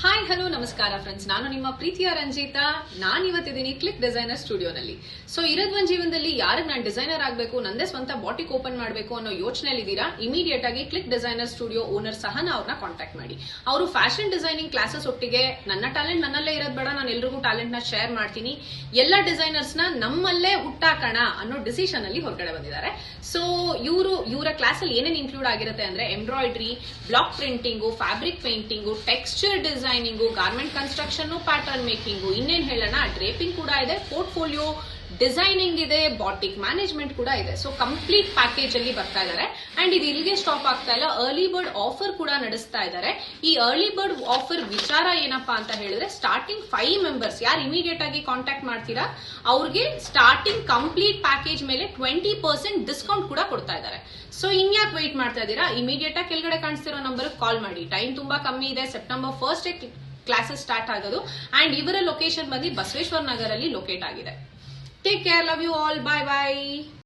Hi hello ನಮಸ್ಕಾರ friends, ನಾನು ನಿಮ್ಮ ಪ್ರೀತಿಯ ರಂಜಿತಾ. ನಾನು ಇವತ್ತಿದ್ದೀನಿ ಕ್ಲಿಕ್ ಡಿಸೈನರ್ ಸ್ಟುಡಿಯೋನಲ್ಲಿ. ಸೊ ಇರೋದ್ ಜೀವನದಲ್ಲಿ ಯಾರಿಗೆ ನಾನು ಡಿಸೈನರ್ ಆಗಬೇಕು, ನಂದೇ ಸ್ವಂತ ಬಾಟಿಕ್ ಓಪನ್ ಮಾಡಬೇಕು ಅನ್ನೋ ಯೋಚನೆಯಲ್ಲಿ ಇದ್ದೀರಾ, ಇಮಿಡಿಯೇಟ್ ಆಗಿ click designer studio owner Sahana ಅವ್ರನ್ನ ಕಾಂಟ್ಯಾಕ್ಟ್ ಮಾಡಿ. ಅವರು ಫ್ಯಾಷನ್ ಡಿಸೈನಿಂಗ್ ಕ್ಲಾಸಸ್ ಒಟ್ಟಿಗೆ ನನ್ನ ಟ್ಯಾಲೆಂಟ್ ನನ್ನಲ್ಲೇ ಇರೋದ್ ಬೇಡ, ನಾನು ಎಲ್ರಿಗೂ ಟ್ಯಾಲೆಂಟ್ ನ ಶೇರ್ ಮಾಡ್ತೀನಿ, ಎಲ್ಲ ಡಿಸೈನರ್ಸ್ ನ ನಮ್ಮಲ್ಲೇ ಹುಟ್ಟಾಕೋಣ ಅನ್ನೋ ಡಿಸಿಷನ್ ಅಲ್ಲಿ ಹೊರಗಡೆ ಬಂದಿದ್ದಾರೆ. ಸೊ ಇವರ ಕ್ಲಾಸ್ ಅಲ್ಲಿ ಏನೇನು ಇನ್ಕ್ಲೂಡ್ ಆಗಿರುತ್ತೆ ಅಂದ್ರೆ embroidery, block printing, fabric painting, texture designing, garment construction, pattern making, ಇನ್ನೇನ್ ಹೇಳೋಣ, ಡ್ರೇಪಿಂಗ್ ಕೂಡ ಇದೆ, ಪೋರ್ಟ್ಫೋಲಿಯೋ ಡಿಸೈನಿಂಗ್ ಇದೆ, ಬಾಟಿಕ್ ಮ್ಯಾನೇಜ್ಮೆಂಟ್ ಕೂಡ ಇದೆ. ಸೊ ಕಂಪ್ಲೀಟ್ ಪ್ಯಾಕೇಜ್ ಅಲ್ಲಿ ಬರ್ತಾ ಇದ್ದಾರೆ. ಅಂಡ್ ಇದು ಇಲ್ಲಿಗೆ ಸ್ಟಾಪ್ ಆಗ್ತಾ ಇಲ್ಲ, ಅರ್ಲಿ ಬರ್ಡ್ ಆಫರ್ ಕೂಡ ನಡೆಸ್ತಾ ಇದ್ದಾರೆ. ಈ ಅರ್ಲಿ ಬರ್ಡ್ ಆಫರ್ ವಿಚಾರ ಏನಪ್ಪಾ ಅಂತ ಹೇಳಿದ್ರೆ, ಸ್ಟಾರ್ಟಿಂಗ್ 5 ಮೆಂಬರ್ಸ್ ಯಾರು ಇಮಿಡಿಯೇಟ್ ಆಗಿ ಕಾಂಟ್ಯಾಕ್ಟ್ ಮಾಡ್ತೀರಾ ಅವ್ರಿಗೆ ಸ್ಟಾರ್ಟಿಂಗ್ ಕಂಪ್ಲೀಟ್ ಪ್ಯಾಕೇಜ್ ಮೇಲೆ 20% ಡಿಸ್ಕೌಂಟ್ ಕೂಡ ಕೊಡ್ತಾ ಇದ್ದಾರೆ. ಸೊ ಇನ್ಯಾಕೆ ವೆಯ್ಟ್ ಮಾಡ್ತಾ ಇದ್ದೀರಾ, ಇಮಿಡಿಯೇಟ್ ಆಗಿ ಕೆಳಗಡೆ ಕಾಣಿಸ್ತಿರೋ ನಂಬರ್ ಕಾಲ್ ಮಾಡಿ. ಟೈಮ್ ತುಂಬಾ ಕಮ್ಮಿ ಇದೆ, ಸೆಪ್ಟೆಂಬರ್ 1 ಕ್ಲಾಸಸ್ ಸ್ಟಾರ್ಟ್ ಆಗೋದು. ಅಂಡ್ ಇವರ ಲೊಕೇಶನ್ ಬಂದು ಬಸವೇಶ್ವರ ನಗರಲ್ಲಿ ಲೊಕೇಟ್ ಆಗಿದೆ. Take care. Love you all. Bye bye.